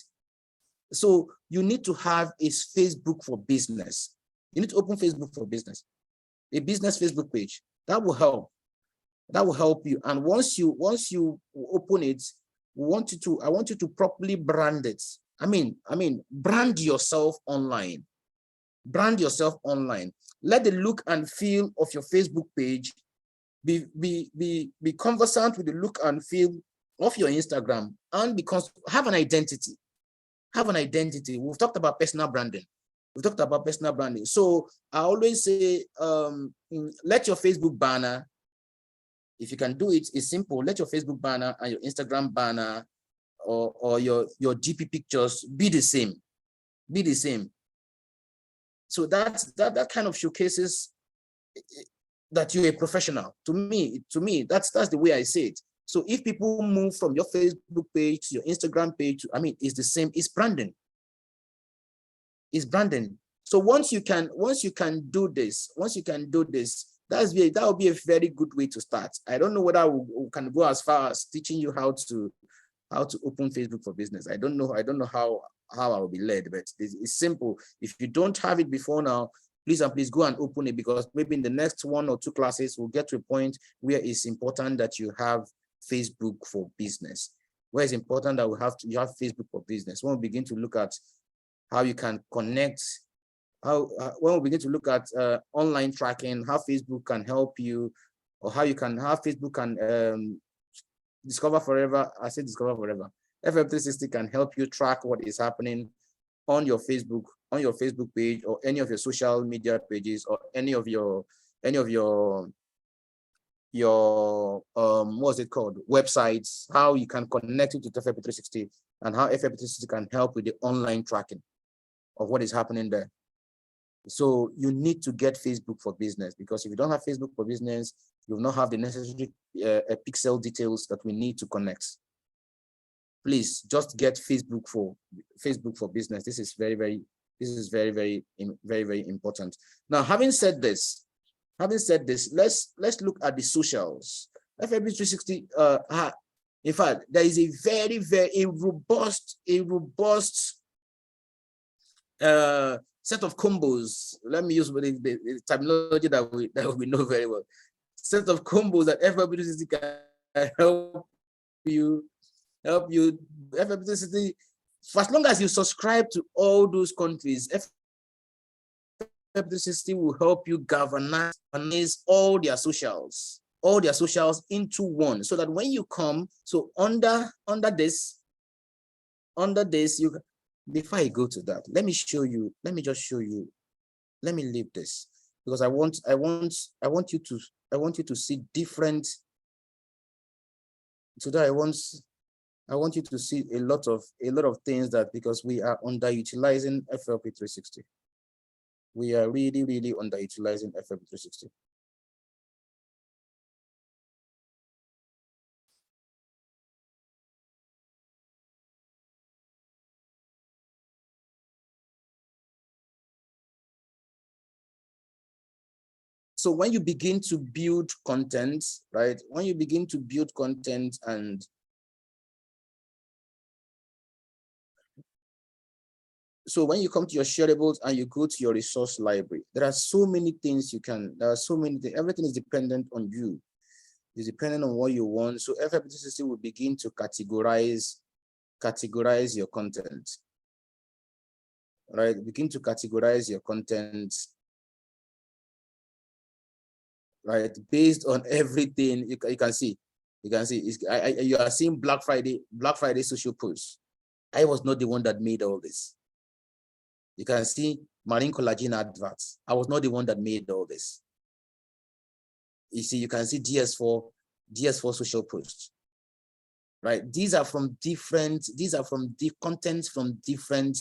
So you need to have a Facebook for business. You need to open Facebook for business, a business Facebook page. That will help. That will help you. And once you open it, I want you to properly brand it. I mean, brand yourself online. Brand yourself online. Let the look and feel of your Facebook page be conversant with the look and feel of your Instagram, and because have an identity. Have an identity. We've talked about personal branding. So I always say, let your Facebook banner, if you can do it, it's simple. Let your Facebook banner and your Instagram banner or your GP pictures be the same. Be the same. So that kind of showcases that you're a professional. To me, that's the way I say it. So if people move from your Facebook page to your Instagram page, it's the same. It's branding. It's branding. So once you can do this, that will be a very good way to start. I don't know whether we can go as far as teaching you how to open Facebook for business. I don't know how I will be led, but it's simple. If you don't have it before now, please go and open it, because maybe in the next 1 or 2 classes, we'll get to a point where it's important that you have Facebook for business, where it's important that you have Facebook for business. When we begin to look at how you can connect, when we begin to look at online tracking, how Facebook can help you, or how Facebook can discover forever. I say discover forever. FLP360 can help you track what is happening on your Facebook page, or any of your social media pages, or any of your what's it called, websites, how you can connect it to FLP360, and how FLP360 can help with the online tracking of what is happening there. So you need to get Facebook for business, because if you don't have Facebook for business, you will not have the necessary pixel details that we need to connect. Please just get Facebook for business. This is very important. Now, having said this, let's look at the socials. FLP360, in fact, there is a very robust set of combos. Let me use the terminology that we know very well. Set of combos that FLP360 can help you. FLP360, for as long as you subscribe to all those countries, FLP360 will help you galvanize all their socials into one, so that when you come, so under this, you, before I go to that, let me just show you. Let me leave this, because I want you to see different. Today I want you to see a lot of things, that because we are underutilizing FLP360. We are really underutilizing FLP360. So when you begin to build content, right? When you begin to build content and So when you come to your shareables and you go to your resource library, there are so many things you can, there are so many things, everything is dependent on you. It's dependent on what you want. So FLP360 will begin to categorize your content, right? Begin to categorize your content, right? Based on everything you can see. You can see, you are seeing Black Friday social posts. I was not the one that made all this. You can see marine collagen adverts. I was not the one that made all this. You see, you can see DS4 social posts, right? These are from different, contents from different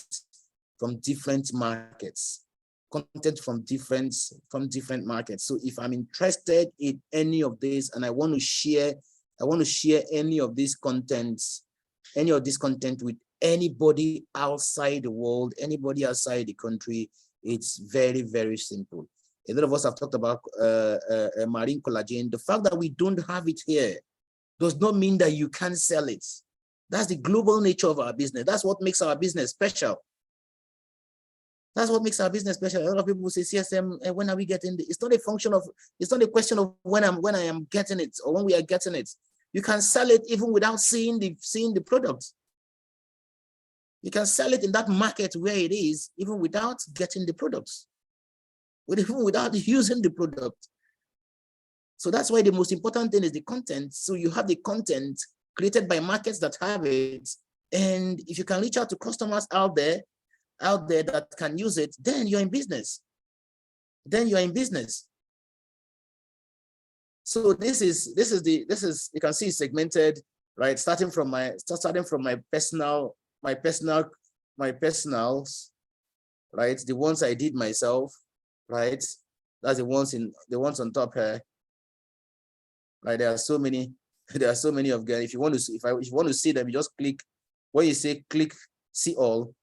markets, content from different markets. So if I'm interested in any of this and I want to share any of this content with anybody outside the world, anybody outside the country, it's very, very simple. A lot of us have talked about marine collagen. The fact that we don't have it here does not mean that you can't sell it. That's the global nature of our business. That's what makes our business special. That's what makes our business special. A lot of people will say, CSM, when are we getting it? It's not a function of, it's not a question of when I am getting it or when we are getting it. You can sell it even without seeing the product. You can sell it in that market where it is, even without getting the products, even without using the product. So that's why the most important thing is the content. So you have the content created by markets that have it. And if you can reach out to customers out there that can use it, then you're in business. So this is you can see segmented, right? Starting from my personals, right? The ones I did myself, right? That's the ones on top here. Right? There are so many of them. If you want to see them, you just click. When you say click see all,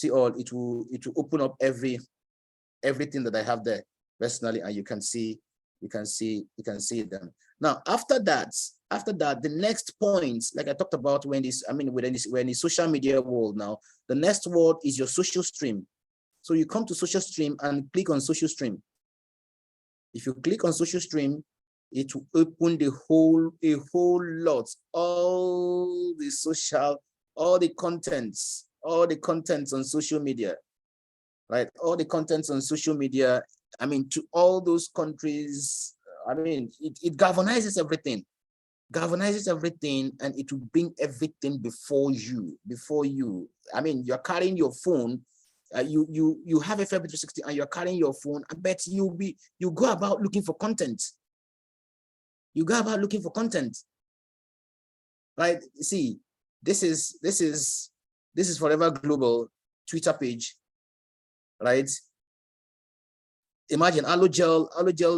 it will open up everything that I have there personally, and you can see them. Now, after that, the next point, like I talked about we're in the social media world now, the next word is your social stream. So you come to social stream and click on social stream. If you click on social stream, it will open a whole lot, all the contents on social media, right? All the contents on social media, to all those countries. It galvanizes everything, and it will bring everything before you. You're carrying your phone, you have a FLP360 and you're carrying your phone. I bet you go about looking for content. Right? See, this is Forever Global Twitter page, right? Imagine Aloe Gel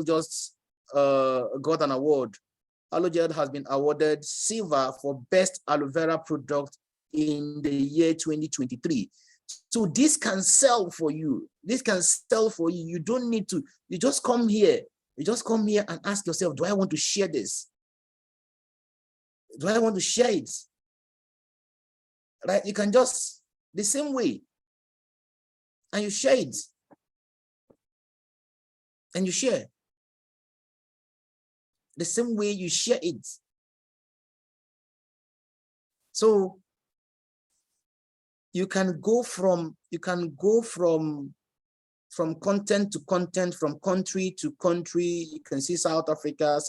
just got an award. Aloe Gel has been awarded silver for best aloe vera product in the year 2023. So this can sell for you. You don't need to. You just come here and ask yourself, do I want to share this? Do I want to share it? Right? You can just the same way, and you share it, and you share the same way you share it. So you can go from content to content, from country to country. You can see South Africa.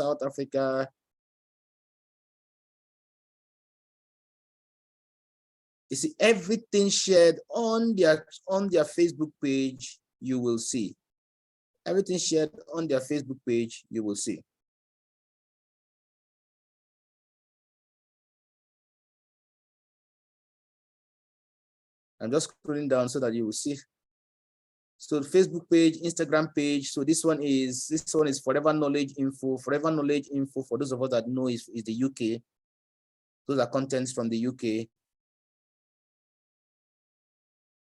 You see everything shared on their Facebook page. You will see everything shared on their Facebook page. You will see. I'm just scrolling down so that you will see. So the Facebook page, Instagram page. So this one is Forever Knowledge Info. Forever Knowledge Info, for those of us that know, is the UK. Those are contents from the UK.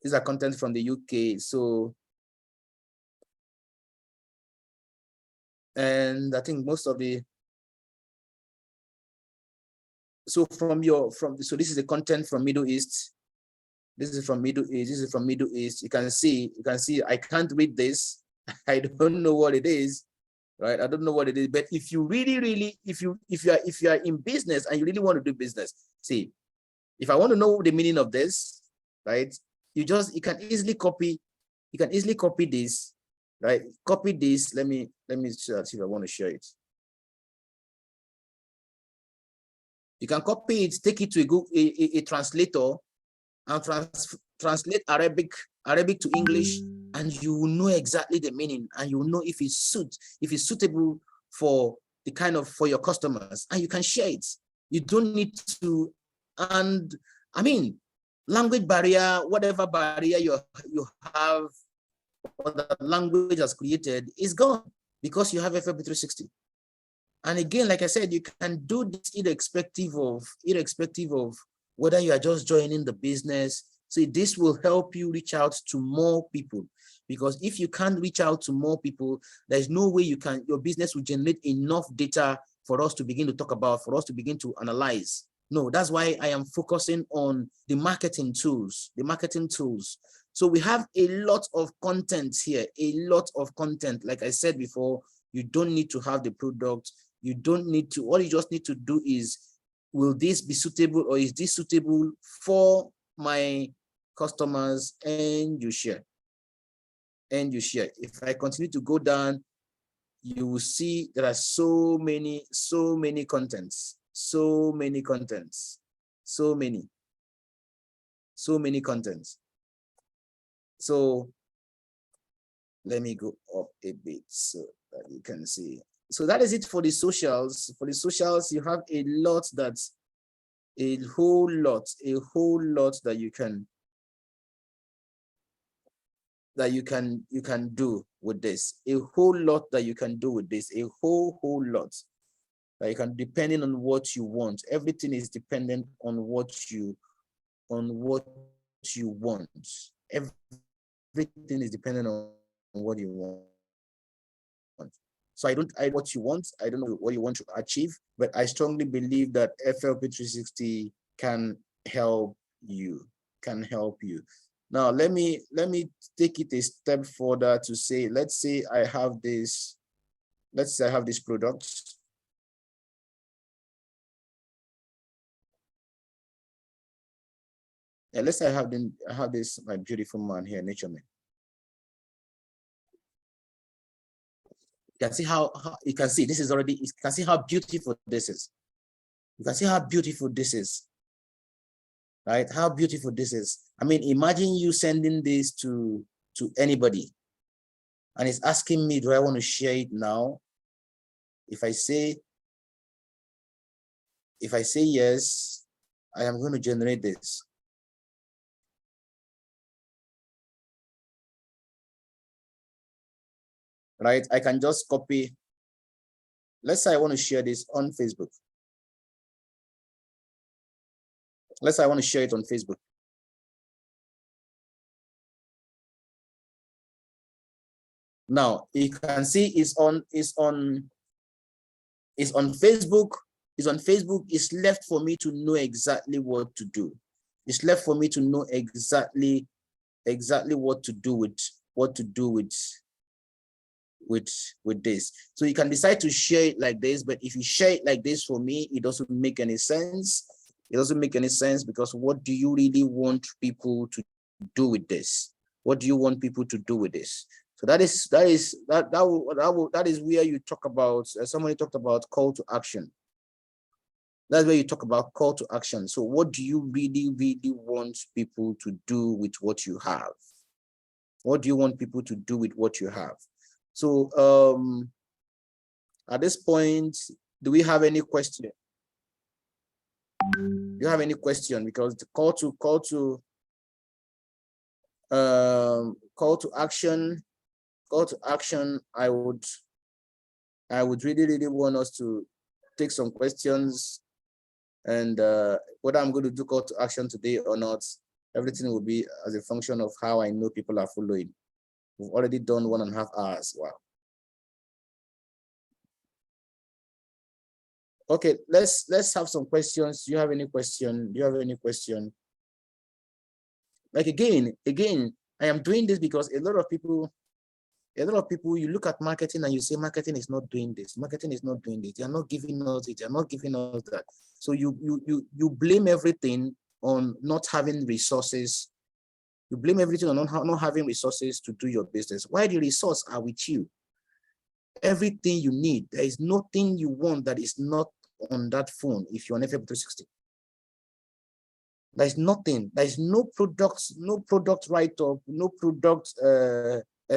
These are contents from the UK. So, and I think most of the, so this is the content from Middle East. This is from Middle East. This is from Middle East. You can see I can't read this. I don't know what it is, right? I don't know what it is. But if you really, if you are in business and you really want to do business, see, if I want to know the meaning of this, right? You can easily copy this, right? Copy this. Let me see if I want to share it. You can copy it, take it to a translator, and translate Arabic to English, and you will know exactly the meaning, and you will know if it's suitable for the kind of for your customers, and you can share it. You don't need to, and I mean, language barrier, whatever barrier you have, or the language has created is gone because you have FLP360. And again, like I said, you can do this irrespective of whether you are just joining the business. So this will help you reach out to more people, because if you can't reach out to more people, there's no way your business will generate enough data for us to begin to talk about, for us to begin to analyze. No, that's why I am focusing on the marketing tools, So we have a lot of content here, Like I said before, you don't need to have the product. You don't need to, all you just need to do is, will this be suitable, or is this suitable for my customers? And you share. If I continue to go down, you will see there are so many contents, so many contents. So let me go up a bit so that you can see. So that is it for the socials. For the socials, you have a whole lot that you can do with this. A whole lot that you can do with this. A whole lot that you can, depending on what you want. Everything is dependent on what you want. Everything is dependent on what you want. So I don't what you want. I don't know what you want to achieve, but I strongly believe that FLP360 can help you. Now let me take it a step further to say, let's say I have this product. Yeah, let's say I have this my beautiful man here, Nature Man. You can see how you can see this is already, you can see how beautiful this is. You can see how beautiful this is, right? How beautiful this is. I mean, imagine you sending this to anybody, and it's asking me, do I want to share it now? If I say yes, I am going to generate this. Right? I can just copy. Let's say I want to share this on Facebook. Let's say I want to share it on Facebook. Now you can see it's on Facebook. It's on Facebook. It's left for me to know exactly what to do. It's left for me to know exactly what to do with this. So you can decide to share it like this, but if you share it like this, for me, it doesn't make any sense. It doesn't make any sense, because what do you really want people to do with this? What do you want people to do with this? So that is where you talk about, somebody talked about call to action. That's where you talk about call to action. So what do you really want people to do with what you have? What do you want people to do with what you have? So at this point, do we have any question? Do you have any question? Because the call to action, I would really want us to take some questions, and whether I'm going to do call to action today or not, everything will be as a function of how I know people are following. We've already done 1.5 hours. Wow. Okay, let's have some questions. Do you have any question? Like again, I am doing this because a lot of people, you look at marketing and you say marketing is not doing this, marketing is not doing this, they are not giving us it, they are not giving us that. So you blame everything on not having resources. You blame everything on not having resources to do your business. Why the resources are with you? Everything you need. There is nothing you want that is not on that phone if you're on FLP360. There's nothing. There's no product write-up, no product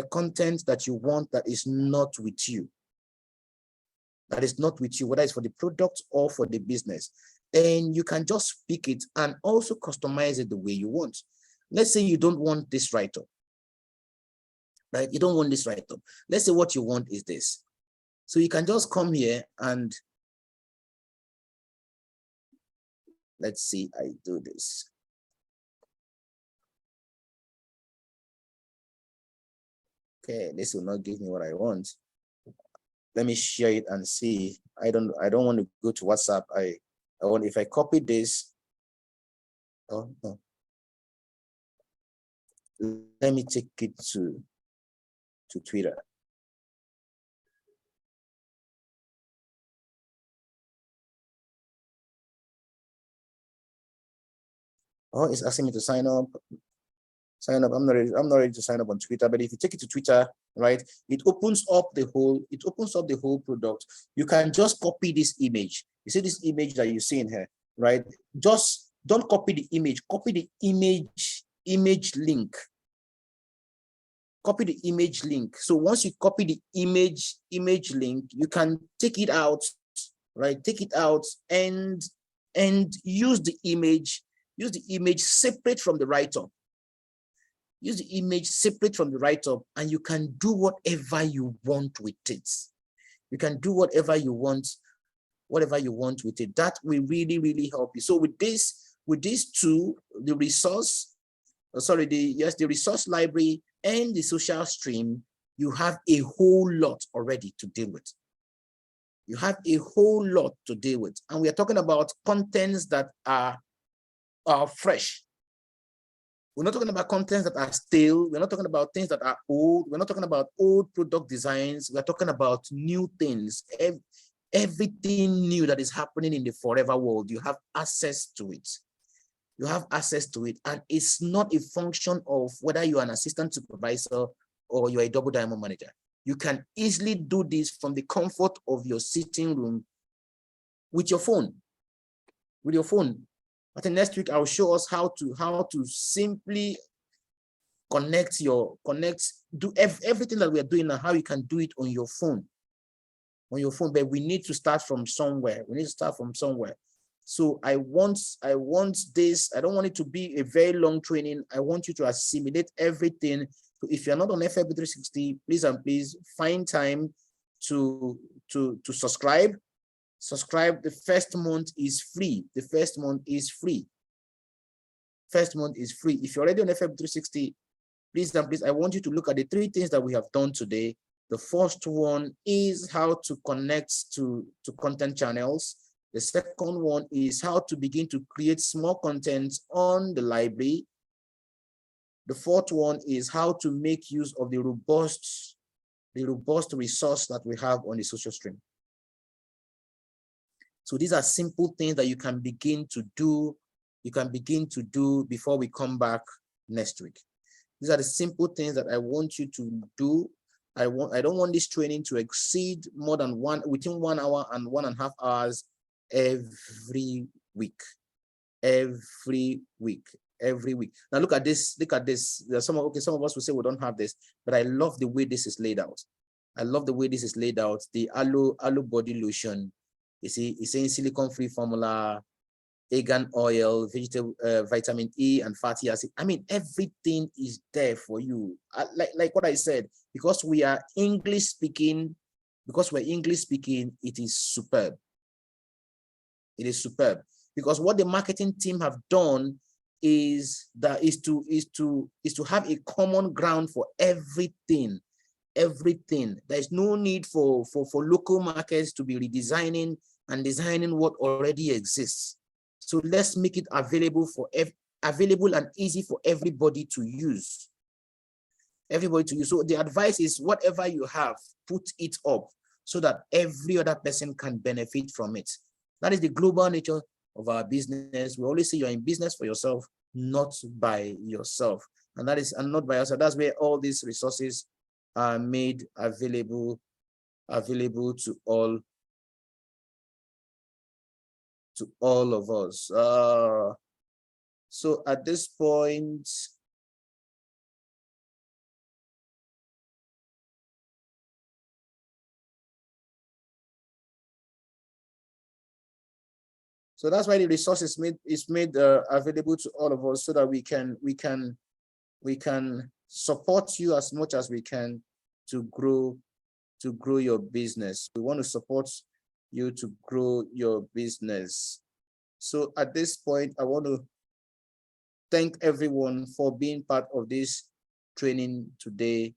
content that you want that is not with you. That is not with you, whether it's for the product or for the business. And you can just pick it and also customize it the way you want. Let's say you don't want this write-up, right? You don't want this write-up. Let's say what you want is this. So you can just come here and let's see, I do this. Okay, this will not give me what I want. Let me share it and see. I don't want to go to WhatsApp. I want, if I copy this, oh no. Let me take it to Twitter. Oh, it's asking me to sign up. I'm not ready to sign up on Twitter, but if you take it to Twitter, right, it opens up the whole product. You can just copy this image. You see this image that you see in here, right? Just don't copy the image, copy the image link. Copy the image link. So once you copy the image link, you can take it out, right? Take it out and use the image separate from the write-up. Use the image separate from the write-up, and you can do whatever you want with it. You can do whatever you want with it. That will really, really help you. So with these two, the resource library and the social stream, you have a whole lot already to deal with. You have a whole lot to deal with. And we are talking about contents that are fresh. We're not talking about contents that are stale. We're not talking about things that are old. We're not talking about old product designs. We're talking about new things. Everything new that is happening in the forever world, you have access to it. You have access to it. And it's not a function of whether you're an assistant supervisor or you're a double diamond manager. You can easily do this from the comfort of your sitting room with your phone. With your phone. I think next week I'll show us how to simply do everything that we are doing now, how you can do it on your phone. But we need to start from somewhere. So I want this. I don't want it to be a very long training. I want you to assimilate everything. So if you're not on FLP360, please find time to subscribe. Subscribe. The first month is free. If you're already on FLP360, please, I want you to look at the 3 things that we have done today. The first one is how to connect to content channels. The second one is how to begin to create small content on the library. The fourth one is how to make use of the robust resource that we have on the social stream. So these are simple things that you can begin to do. Before we come back next week. These are the simple things that I want you to do. I don't want this training to exceed within 1 hour and 1.5 hours every week. Now look at this. There's some of us will say we don't have this, but I love the way this is laid out. The aloe body lotion. You see, it's saying silicone-free formula, argan oil, vegetable, vitamin E, and fatty acid. I mean, everything is there for you. Like what I said, because we are English speaking, it is superb. Because what the marketing team have done is to have a common ground for everything. There is no need for local markets to be redesigning and designing what already exists. So let's make it available for available and easy for everybody to use. So the advice is whatever you have, put it up so that every other person can benefit from it. That is the global nature of our business. We always say you're in business for yourself, not by yourself. And not by yourself. That's where all these resources are made available to all of us. So at this point, so that's why the resource is made available to all of us, so that we can support you as much as we can to grow your business. We want to support you to grow your business. So at this point, I want to thank everyone for being part of this training today.